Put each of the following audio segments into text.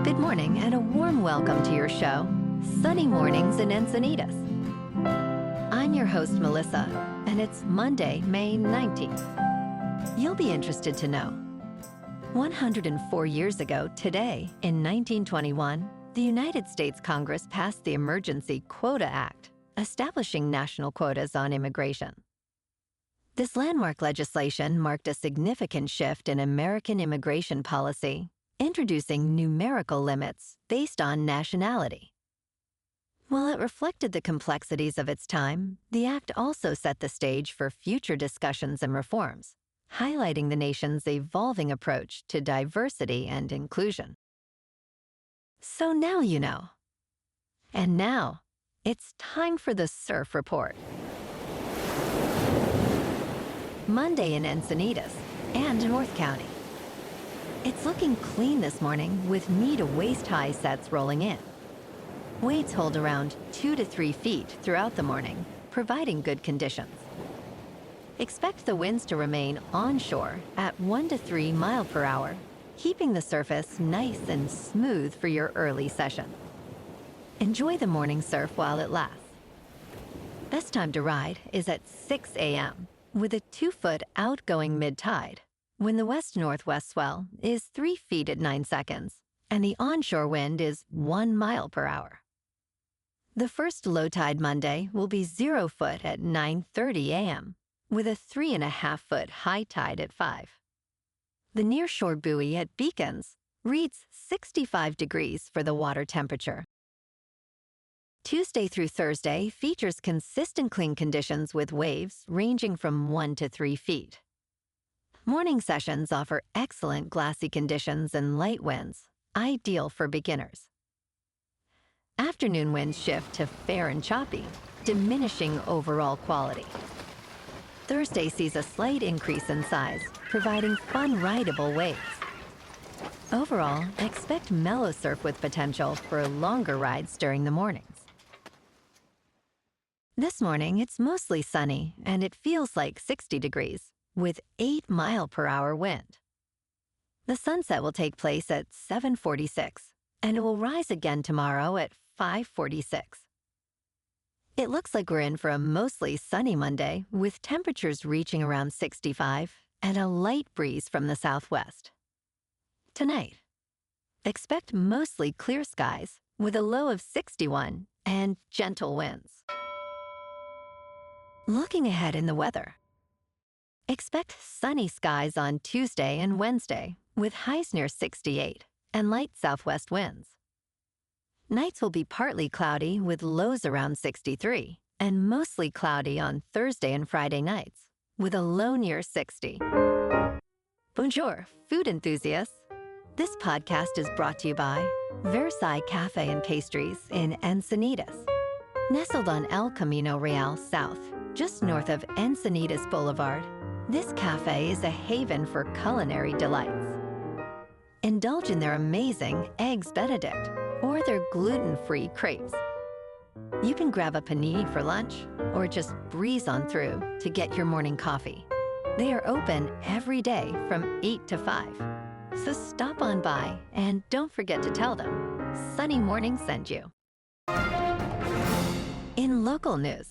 Good morning and a warm welcome to your show, Sunny Mornings in Encinitas. I'm your host, Melissa, and it's Monday, May 19th. You'll be interested to know. 104 years ago today, in 1921, the United States Congress passed the Emergency Quota Act, establishing national quotas on immigration. This landmark legislation marked a significant shift in American immigration policy, introducing numerical limits based on nationality. While it reflected the complexities of its time, the act also set the stage for future discussions and reforms, highlighting the nation's evolving approach to diversity and inclusion. So now you know. And now, it's time for the Surf Report. Monday in Encinitas and North County. It's looking clean this morning with knee to waist high sets rolling in. Waves hold around 2 to 3 feet throughout the morning, providing good conditions. Expect the winds to remain onshore at 1 to 3 miles per hour, keeping the surface nice and smooth for your early session. Enjoy the morning surf while it lasts. Best time to ride is at 6 a.m. with a 2-foot outgoing mid-tide, when the west-northwest swell is 3 feet at 9 seconds, and the onshore wind is 1 mile per hour. The first low tide Monday will be 0 foot at 9:30 a.m., with a 3.5-foot high tide at 5. The nearshore buoy at Beacons reads 65 degrees for the water temperature. Tuesday through Thursday features consistent clean conditions with waves ranging from 1 to 3 feet. Morning sessions offer excellent glassy conditions and light winds, ideal for beginners. Afternoon winds shift to fair and choppy, diminishing overall quality. Thursday sees a slight increase in size, providing fun rideable waves. Overall, expect mellow surf with potential for longer rides during the mornings. This morning, it's mostly sunny, and it feels like 60 degrees, with 8 mile per hour wind. The sunset will take place at 7:46, and it will rise again tomorrow at 5:46. It looks like we're in for a mostly sunny Monday, with temperatures reaching around 65 and a light breeze from the southwest. Tonight, expect mostly clear skies with a low of 61 and gentle winds. Looking ahead in the weather. Expect sunny skies on Tuesday and Wednesday with highs near 68 and light southwest winds. Nights will be partly cloudy with lows around 63 and mostly cloudy on Thursday and Friday nights with a low near 60. Bonjour, food enthusiasts. This podcast is brought to you by Versailles Cafe and Pastries in Encinitas. Nestled on El Camino Real South, just north of Encinitas Boulevard, this cafe is a haven for culinary delights. Indulge in their amazing Eggs Benedict or their gluten-free crepes. You can grab a panini for lunch or just breeze on through to get your morning coffee. They are open every day from 8 to 5. So stop on by and don't forget to tell them Sunny Morning sent you. In local news,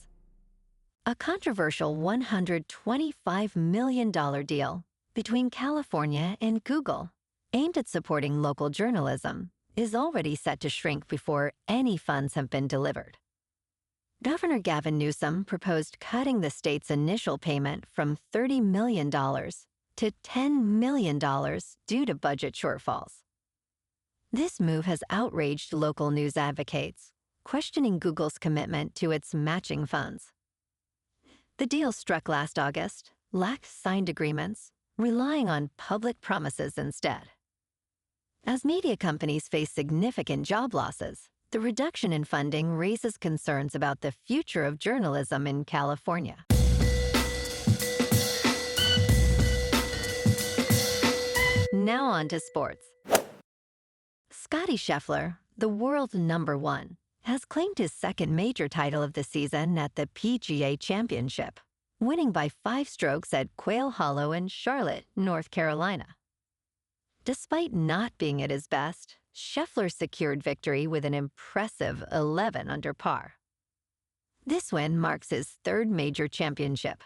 a controversial $125 million deal between California and Google, aimed at supporting local journalism, is already set to shrink before any funds have been delivered. Governor Gavin Newsom proposed cutting the state's initial payment from $30 million to $10 million due to budget shortfalls. This move has outraged local news advocates, questioning Google's commitment to its matching funds. The deal struck last August lacked signed agreements, relying on public promises instead. As media companies face significant job losses, the reduction in funding raises concerns about the future of journalism in California. Now on to sports. Scottie Scheffler, the world #1, has claimed his second major title of the season at the PGA Championship, winning by 5 strokes at Quail Hollow in Charlotte, North Carolina. Despite not being at his best, Scheffler secured victory with an impressive 11 under par. This win marks his third major championship.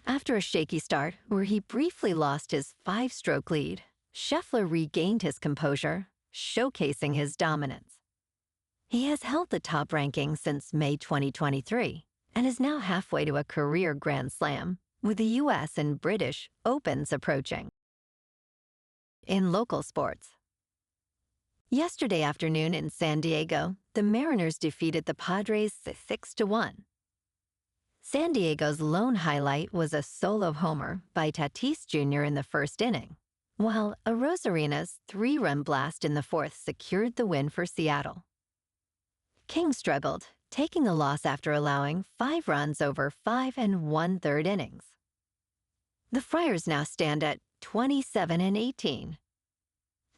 After a shaky start, where he briefly lost his 5-stroke lead, Scheffler regained his composure, showcasing his dominance. He has held the top ranking since May 2023 and is now halfway to a career Grand Slam, with the U.S. and British Opens approaching. In local sports, yesterday afternoon in San Diego, the Mariners defeated the Padres 6-1. San Diego's lone highlight was a solo homer by Tatis Jr. in the first inning, while Arosarena's 3-run blast in the fourth secured the win for Seattle. King struggled, taking a loss after allowing 5 runs over 5 1/3 innings. The Friars now stand at 27-18.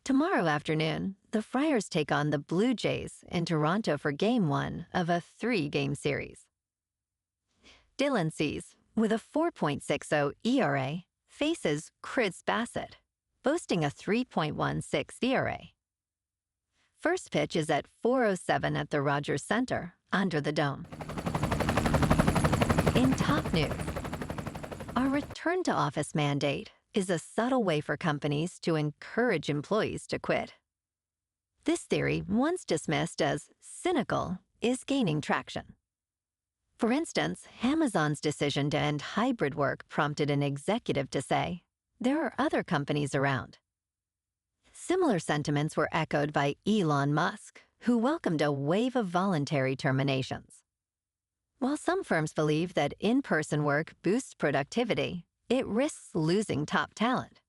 Tomorrow afternoon, the Friars take on the Blue Jays in Toronto for Game 1 of a 3-game series. Dylan Cease, with a 4.60 ERA, faces Chris Bassett, boasting a 3.16 ERA. First pitch is at 4:07 at the Rogers Center, under the dome. In top news, our return-to-office mandate is a subtle way for companies to encourage employees to quit. This theory, once dismissed as cynical, is gaining traction. For instance, Amazon's decision to end hybrid work prompted an executive to say, "There are other companies around." Similar sentiments were echoed by Elon Musk, who welcomed a wave of voluntary terminations. While some firms believe that in-person work boosts productivity, it risks losing top talent.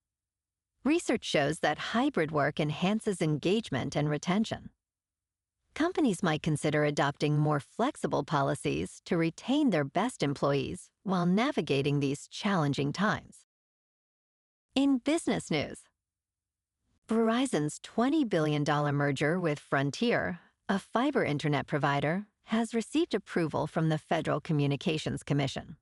Research shows that hybrid work enhances engagement and retention. Companies might consider adopting more flexible policies to retain their best employees while navigating these challenging times. In business news, Verizon's $20 billion merger with Frontier, a fiber internet provider, has received approval from the Federal Communications Commission.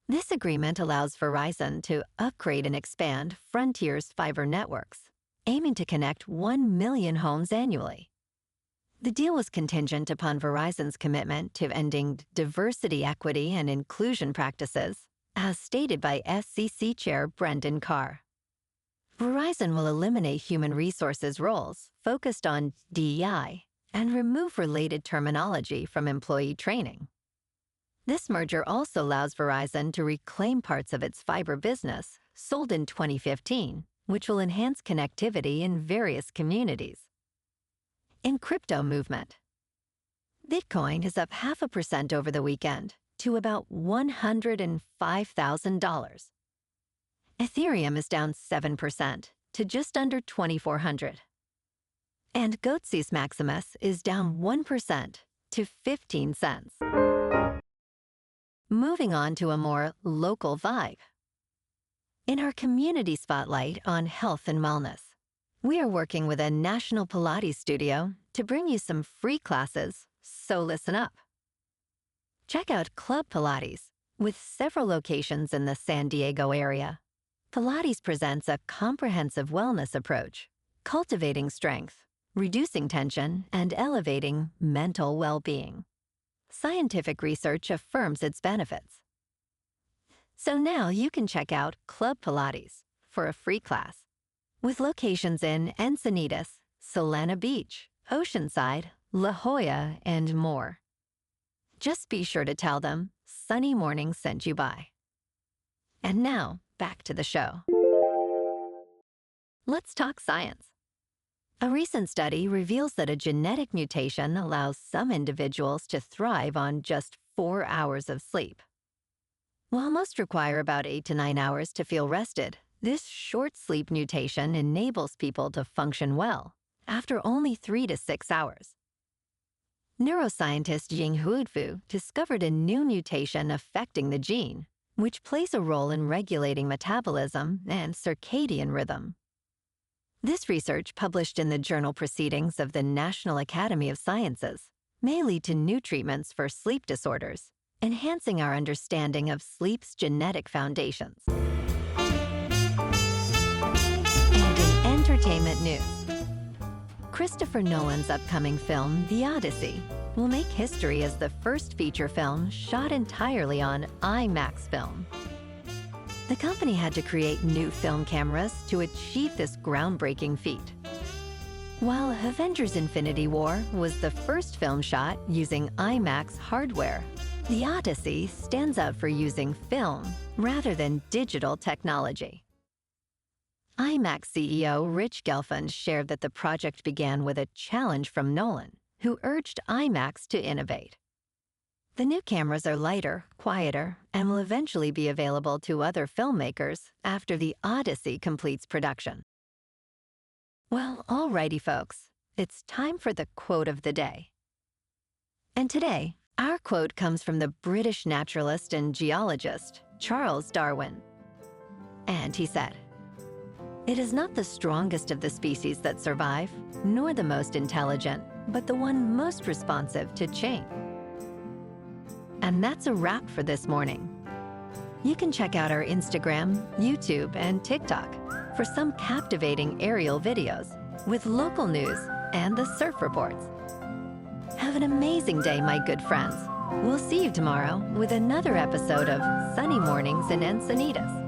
This agreement allows Verizon to upgrade and expand Frontier's fiber networks, aiming to connect 1 million homes annually. The deal was contingent upon Verizon's commitment to ending diversity, equity, and inclusion practices, as stated by SEC Chair Brendan Carr. Verizon will eliminate human resources roles focused on DEI and remove related terminology from employee training. This merger also allows Verizon to reclaim parts of its fiber business, sold in 2015, which will enhance connectivity in various communities. In crypto movement, Bitcoin is up 0.5% over the weekend to about $105,000. Ethereum is down 7% to just under 2,400. And Goatsis Maximus is down 1% to 15 cents. Moving on to a more local vibe. In our community spotlight on health and wellness, we are working with a national Pilates studio to bring you some free classes, so listen up. Check out Club Pilates, with several locations in the San Diego area. Pilates presents a comprehensive wellness approach, cultivating strength, reducing tension, and elevating mental well-being. Scientific research affirms its benefits. So now you can check out Club Pilates for a free class, with locations in Encinitas, Solana Beach, Oceanside, La Jolla, and more. Just be sure to tell them Sunny Morning sent you by. And now, back to the show. Let's talk science. A recent study reveals that a genetic mutation allows some individuals to thrive on just 4 hours of sleep. While most require about 8 to 9 hours to feel rested, this short sleep mutation enables people to function well after only 3 to 6 hours. Neuroscientist Ying Huifu discovered a new mutation affecting the gene, which plays a role in regulating metabolism and circadian rhythm. This research, published in the journal Proceedings of the National Academy of Sciences, may lead to new treatments for sleep disorders, enhancing our understanding of sleep's genetic foundations. And in entertainment news, Christopher Nolan's upcoming film, The Odyssey, will make history as the first feature film shot entirely on IMAX film. The company had to create new film cameras to achieve this groundbreaking feat. While Avengers: Infinity War was the first film shot using IMAX hardware, The Odyssey stands out for using film rather than digital technology. IMAX CEO Rich Gelfand shared that the project began with a challenge from Nolan, who urged IMAX to innovate. The new cameras are lighter, quieter, and will eventually be available to other filmmakers after The Odyssey completes production. Well, alrighty folks, it's time for the quote of the day. And today, our quote comes from the British naturalist and geologist, Charles Darwin. And he said, "It is not the strongest of the species that survive, nor the most intelligent, but the one most responsive to change." And that's a wrap for this morning. You can check out our Instagram, YouTube, and TikTok for some captivating aerial videos with local news and the surf reports. Have an amazing day, my good friends. We'll see you tomorrow with another episode of Sunny Mornings in Encinitas.